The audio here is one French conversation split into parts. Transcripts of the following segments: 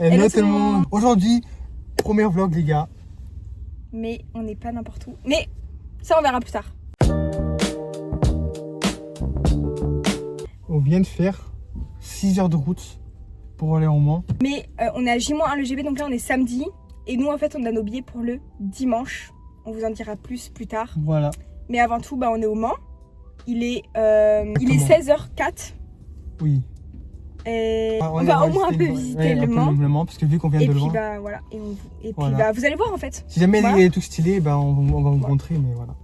Hello tout le monde. Aujourd'hui, premier vlog les gars. Mais on n'est pas n'importe où. Mais ça on verra plus tard. On vient de faire 6 heures de route pour aller au Mans. Mais on est à J-1 le GB, donc là on est samedi. Et nous en fait on a nos billets pour le dimanche. On vous en dira plus tard. Voilà. Mais avant tout, bah, on est au Mans. Il est 16h04. Oui. Et on va au moins un peu visiter le Mans. Parce que vu qu'on vient de loin. Puis bah voilà. Et voilà. puis bah vous allez voir en fait. Si jamais voilà. il est tout stylé, bah, on va vous montrer, mais voilà.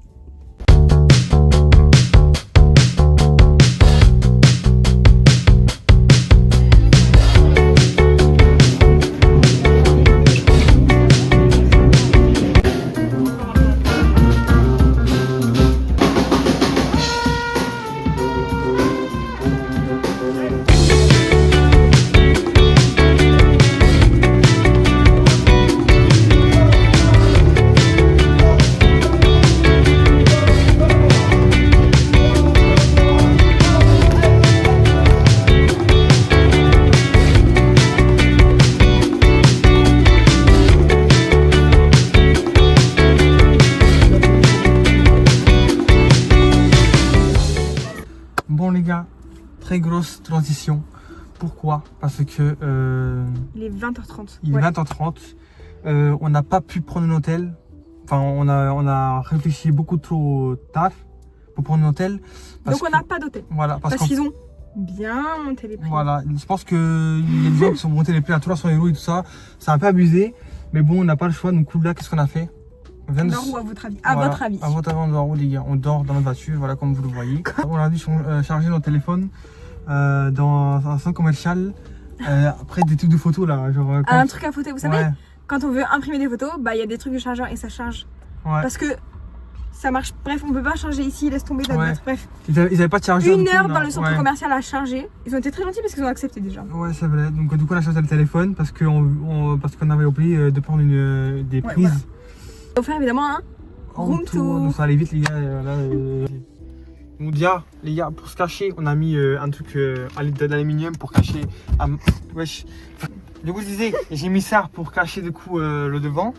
Bon les gars, très grosse transition. Pourquoi? Parce que il est 20h30. Il est 20h30. On n'a pas pu prendre un hôtel. Enfin, on a réfléchi beaucoup trop tard pour prendre un hôtel. Donc on n'a pas d'hôtel. Voilà, parce qu'ils ont bien monté les prix. Voilà, je pense qu'il y a des gens qui sont montés les prix à 300 € et tout ça. C'est un peu abusé. Mais bon, on n'a pas le choix. Donc là, qu'est-ce qu'on a fait? On dort où à votre avis? À votre avis. À votre avis, on dort où les gars? On dort dans notre voiture, voilà comme vous le voyez. On a dû charger notre téléphone dans un centre commercial. Après des trucs de photos là, genre. Un truc à photo, vous savez, quand on veut imprimer des photos, bah il y a des trucs de chargeur et ça charge. Ouais. Parce que ça marche. Bref, on peut pas charger ici, laisse tomber notre batterie. Bref. Ils avaient pas de chargeur. 1 heure dans le centre commercial à charger. Ils ont été très gentils parce qu'ils ont accepté déjà. Ouais, c'est vrai. Donc du coup on a chargé le téléphone parce qu'on avait oublié de prendre des prises. Voilà. On va faire évidemment un room tour. Donc ça allait vite les gars. Donc déjà les gars, pour se cacher, on a mis un truc d'aluminium pour cacher. Wesh. Du coup je disais, j'ai mis ça pour cacher du coup le devant.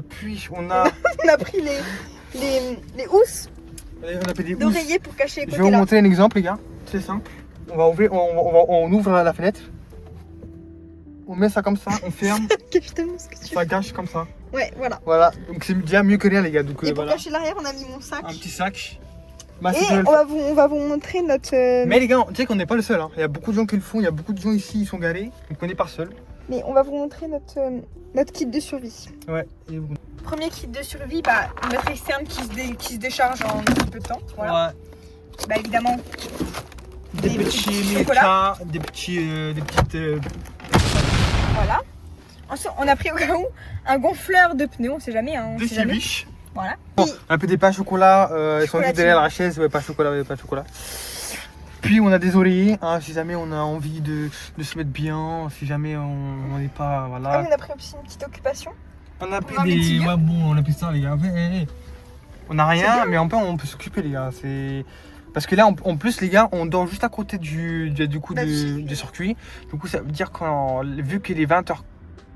Puis on a on a pris les housses d'oreiller pour cacher les côtés. Je vais vous montrer un exemple les gars, c'est simple. On ouvre la fenêtre. On met ça comme ça, on ferme. Ça gâche comme ça. Ouais, voilà. Voilà, donc c'est déjà mieux que rien les gars. Donc, et pour cacher l'arrière, on a mis mon sac. Un petit sac. Bah, et on va vous montrer notre... Mais les gars, tu sais qu'on n'est pas le seul. Hein. Il y a beaucoup de gens qui le font, il y a beaucoup de gens ici, ils sont garés. Donc on n'est pas seul. Mais on va vous montrer notre kit de survie. Ouais. Premier kit de survie, bah, notre externe qui se décharge en un petit peu de temps. Voilà. Ouais. Bah évidemment, des petits chocolats, des petites... Voilà. Ensuite, on a pris au cas où un gonfleur de pneus, on sait jamais. Hein, des fiches. Voilà. Bon, un peu des pains au chocolat, ils sont juste derrière la chaise, pas de chocolat. Puis on a des oreillers, hein, si jamais on a envie de se mettre bien, si jamais on n'est pas, voilà. Ah, on a pris aussi une petite occupation. On a pris des... Ouais bon, on a pris ça les gars, on n'a rien, mais on peut s'occuper les gars, c'est... Parce que là, en plus, les gars, on dort juste à côté du circuit. Du coup, ça veut dire que vu qu'il est 20h,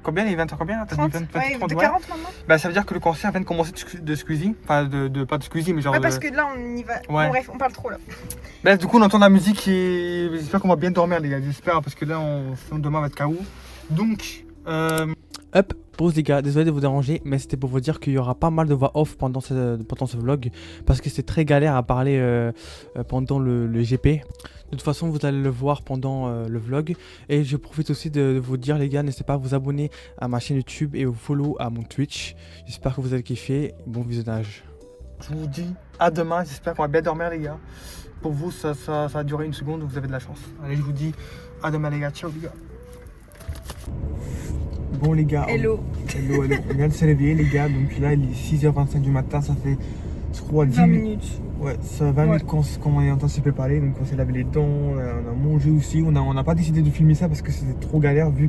combien il est 20h combien? T'as dit 30, de 40 maintenant. Bah, ça veut dire que le concert vient de commencer de Squeezie. Enfin, pas de Squeezie, mais genre. Ouais, parce que là, on y va. Ouais. Bon, bref, on parle trop là. Bref, du coup, on entend la musique et j'espère qu'on va bien dormir, les gars. J'espère, parce que là, demain va être KO. Donc, Hop, pause les gars, désolé de vous déranger, mais c'était pour vous dire qu'il y aura pas mal de voix off pendant ce vlog, parce que c'est très galère à parler pendant le GP. De toute façon, vous allez le voir pendant le vlog. Et je profite aussi de vous dire les gars, n'hésitez pas à vous abonner à ma chaîne YouTube et vous follow à mon Twitch. J'espère que vous allez kiffer, bon visionnage. Je vous dis à demain, j'espère qu'on va bien dormir les gars. Pour vous, ça a duré 1 seconde, donc vous avez de la chance. Allez, je vous dis à demain les gars, ciao les gars. Bon les gars, hello. On vient de se réveiller les gars, donc là il est 6h25 du matin, ça fait je crois 20 minutes. Ouais, ça 20 minutes qu'on est en train de se préparer, donc on s'est lavé les dents, on a mangé aussi, on n'a pas décidé de filmer ça parce que c'était trop galère vu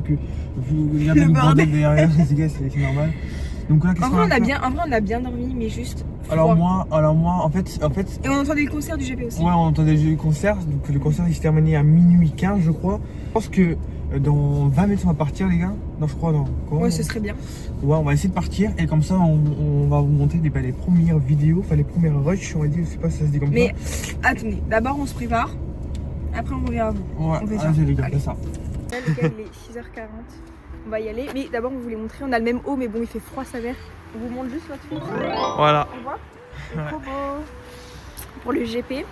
il y avait le bordel derrière, les gars c'est normal. Donc là, en vrai on a bien dormi mais juste alors moi en fait et on entendait le concert du GP aussi. Ouais, on entendait le concert, donc le concert il se terminait à minuit 15 je crois. Je pense que Dans 20 minutes on va partir les gars. Non je crois non. Comment ouais ce serait bien. Ouais on va essayer de partir et comme ça on va vous montrer les premières vidéos, enfin les premières rushs on va dire, je sais pas si ça se dit comme ça. Mais attendez, d'abord on se prépare, après on revient à vous. Ouais, on fait ça. Allez les gars, fais ça. Là les gars il est 6h40, on va y aller. Mais d'abord on vous les montrer, on a le même haut mais bon il fait froid sa mère. On vous montre juste là-dessus. Voilà. On voit. C'est trop beau. Pour le GP.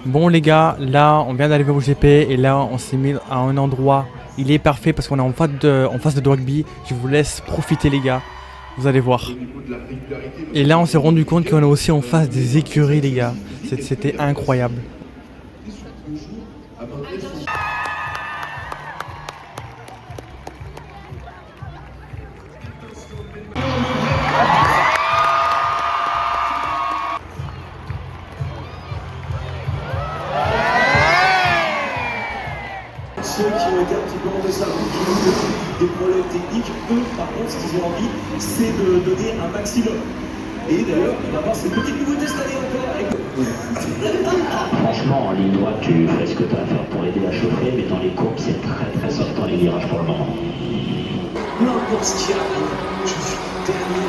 Bon les gars, là on vient d'arriver au GP et là on s'est mis à un endroit, il est parfait parce qu'on est en face de Dwagby. Je vous laisse profiter les gars, vous allez voir. Et là on s'est rendu compte qu'on est aussi en face des écuries les gars, c'était incroyable. Ceux qui ont été un petit peu en deçà des problèmes techniques, eux par contre ce qu'ils ont envie c'est de donner un maximum. Et d'ailleurs on va voir ces petites nouveautés cette année encore. Franchement en ligne droite tu fais ce que tu as à faire pour aider la chauffer, mais dans les courbes c'est très soft dans les virages pour le moment. Peu importe ce qu'il y a, je suis dernier.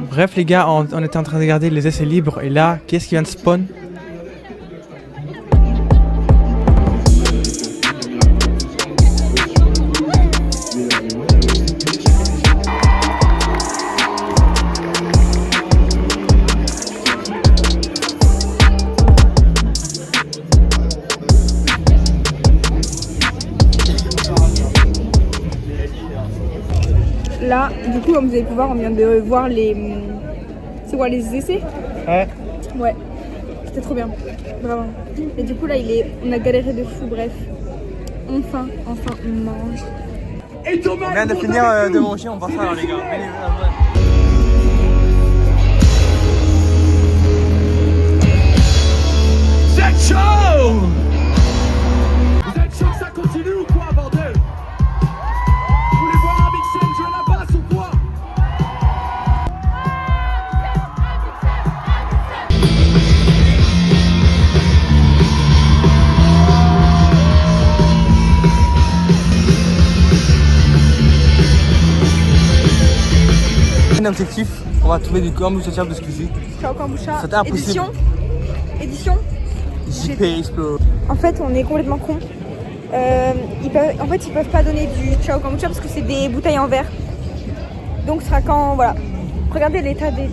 Bref les gars, on était en train de regarder les essais libres et là, qu'est-ce qui vient de spawn? Là, du coup, comme vous avez pu voir, on vient de voir les... C'est quoi, les essais? Ouais. Ouais, c'était trop bien, vraiment. Et du coup, là, on a galéré de fou, bref. Enfin, on mange. On vient de finir de manger, on va faire les gars. C'est chaud! Vous êtes chaud que ça continue ou quoi bordel? Vous voulez voir un mixel jeu à la basse ou quoi? Un objectif, on va trouver du kombucha de ce coup-ci. Ciao kombucha. C'était impossible. Édition. JP Explore. En fait, on est complètement cons. Ils peuvent pas donner du ciao kombucha parce que c'est des bouteilles en verre. Donc ce sera quand, voilà. Regardez l'état des...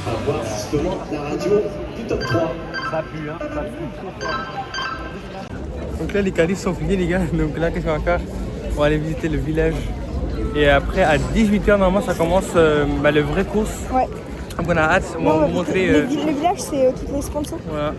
Avoir justement la radio du top 3. Ça pue, hein, ça pue. Donc là, les qualifs sont finis, les gars. Donc là, qu'est-ce qu'on va faire? On va aller visiter le village. Et après, à 18h, normalement, ça commence le vrai course. Ouais. Donc on a hâte, on va vous montrer. Le village, c'est tous les sponsors. Voilà.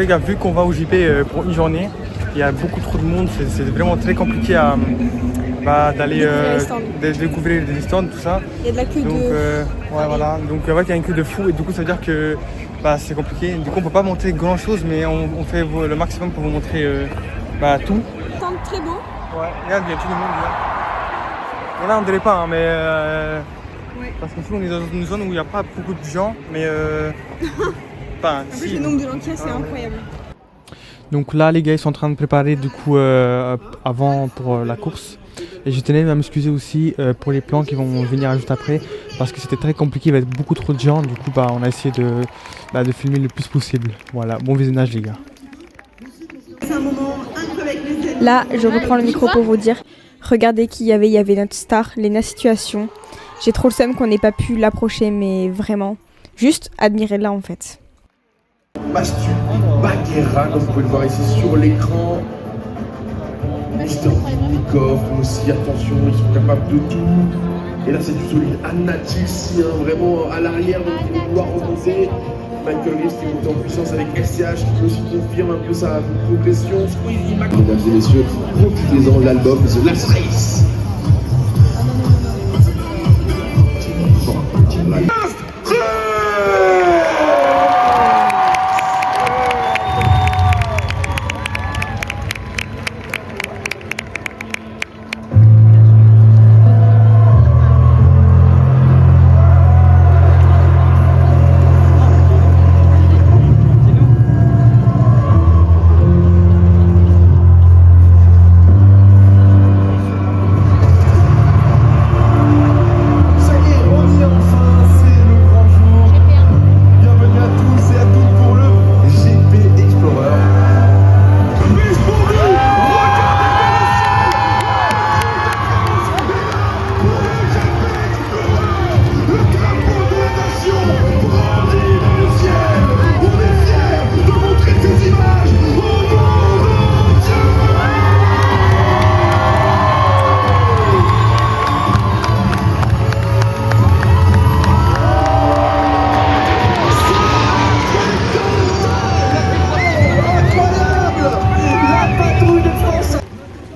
les gars, vu qu'on va au JP pour une journée, il y a beaucoup trop de monde, c'est vraiment très compliqué à d'aller découvrir les stands, tout ça. Il y a de la queue donc, ouais, voilà. Donc en fait il y a une queue de fou et du coup ça veut dire que c'est compliqué. Du coup on peut pas montrer grand chose mais on fait le maximum pour vous montrer tout. Stand très beau. Ouais, regarde, il y a tout le monde là. Et là on dirait pas hein, mais ouais. Parce que nous on est dans une zone où il n'y a pas beaucoup de gens mais En fait, le nombre de gens qu'il y a, c'est incroyable. Donc là les gars ils sont en train de préparer du coup avant pour la course. Et je tenais à m'excuser aussi pour les plans qui vont venir juste après parce que c'était très compliqué, il va y avoir beaucoup trop de gens, du coup on a essayé de filmer le plus possible. Voilà, bon visionnage les gars. Là je reprends le micro pour vous dire, regardez qui il y avait notre star, Lena Situation. J'ai trop le seum qu'on n'ait pas pu l'approcher mais vraiment, juste admirez-la en fait. Bastu Baguera, comme vous pouvez le voir ici sur l'écran. Mister Vikov aussi, attention, ils sont capables de tout. Et là c'est du solide. Anna Tilsi, vraiment à l'arrière, donc il va vouloir remonter. Michael Reeves qui monte en puissance avec SCH qui aussi confirme un peu sa progression. Squeezie Mac. Mesdames et messieurs, profitez-en de l'album The Last Race.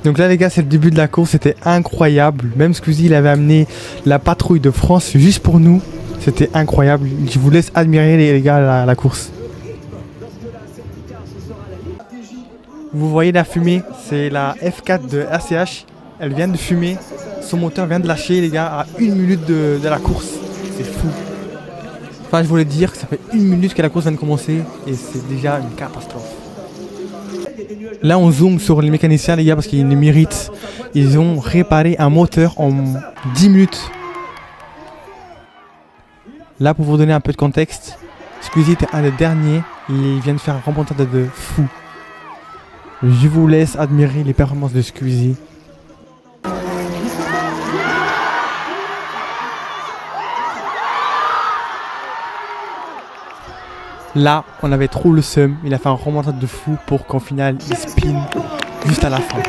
Donc là les gars c'est le début de la course, c'était incroyable. Même Squeezie il avait amené la patrouille de France juste pour nous. C'était incroyable. Je vous laisse admirer les gars la course. Vous voyez la fumée, c'est la F4 de RCH. Elle vient de fumer. Son moteur vient de lâcher les gars à 1 minute de la course. C'est fou. Enfin je voulais dire que ça fait 1 minute que la course vient de commencer et c'est déjà une catastrophe. Là on zoome sur les mécaniciens les gars parce qu'ils le méritent. Ils ont réparé un moteur en 10 minutes. Là pour vous donner un peu de contexte, Squeezie était un des derniers. Il vient de faire un remontada de fou. Je vous laisse admirer les performances de Squeezie. Là, on avait trop le seum. Il a fait un remontada de fou pour qu'en final, il spin juste à la fin.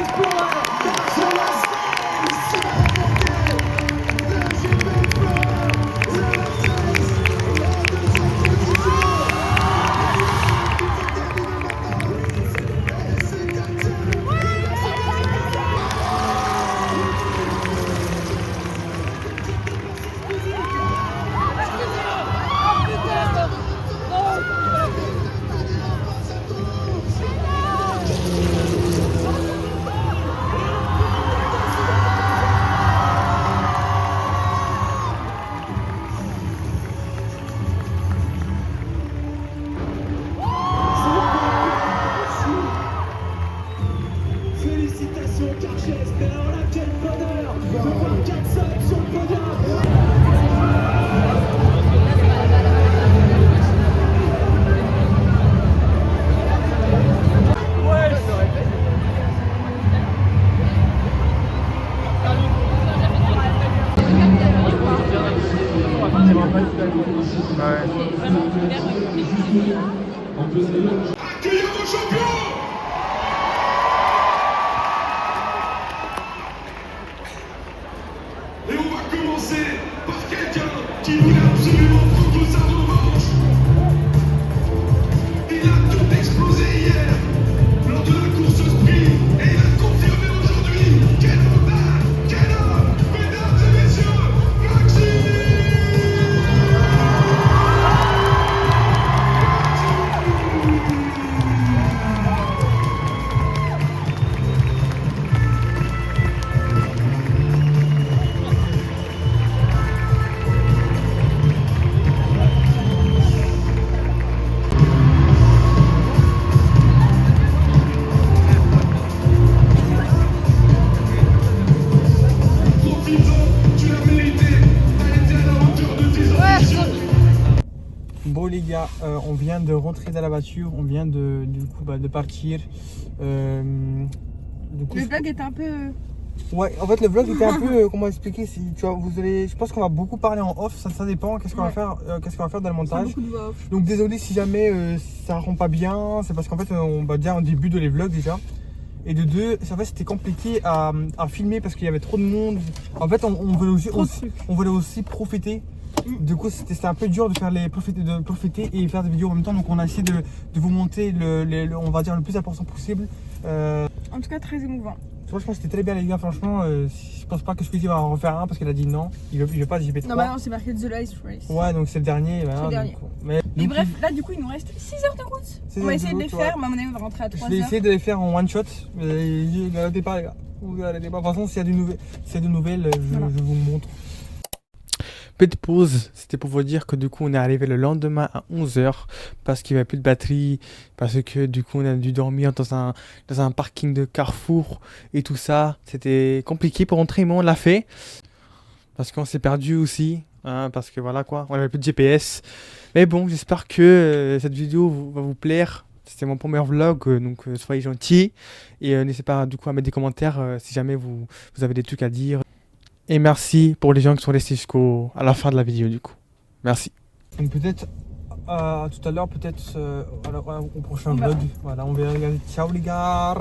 Accueillons nos champions. Et on va commencer par quelqu'un qui voulait absolument prendre sa revanche. Il a tout explosé. les gars, on vient de rentrer dans la voiture, on vient de partir. Du coup, Le vlog est un peu... Ouais, en fait le vlog était un peu, comment expliquer, si tu vois, je pense qu'on va beaucoup parler en off, ça dépend, qu'est-ce qu'on va faire, dans le montage. beaucoup de voix off. Donc désolé si jamais ça rend pas bien, c'est parce qu'en fait on va dire en début de les vlogs déjà. Et de deux, en fait c'était compliqué à filmer parce qu'il y avait trop de monde. En fait on voulait aussi profiter. Du coup c'était un peu dur de profiter et faire des vidéos en même temps. Donc on a essayé de vous monter on va dire le plus important possible. En tout cas très émouvant. Franchement c'était très bien les gars, franchement je pense pas que Squeezie va en refaire un parce qu'elle a dit non, il veut pas de JP3. Non bah non, c'est marqué The Last Race. Ouais, donc c'est le dernier. Voilà, le dernier. Donc, bref, là du coup il nous reste 6 heures de route. On va essayer de les faire, mais à mon avis on va rentrer à 3 heures. Je vais essayer de les faire en one shot, mais n'arrêtez pas les gars. De toute façon s'il y a des nouvelles, je vous montre. Petite pause, c'était pour vous dire que du coup on est arrivé le lendemain à 11h parce qu'il n'y avait plus de batterie, parce que du coup on a dû dormir dans un parking de Carrefour et tout ça. C'était compliqué pour rentrer, mais on l'a fait parce qu'on s'est perdu aussi, hein, parce que voilà quoi, on n'avait plus de GPS. Mais bon, j'espère que cette vidéo va vous plaire. C'était mon premier vlog, donc soyez gentils et n'hésitez pas du coup à mettre des commentaires si jamais vous avez des trucs à dire. Et merci pour les gens qui sont restés jusqu'à la fin de la vidéo du coup. Merci. Donc peut-être tout à l'heure, peut-être au prochain vlog. Voilà, on verra. Ciao les gars.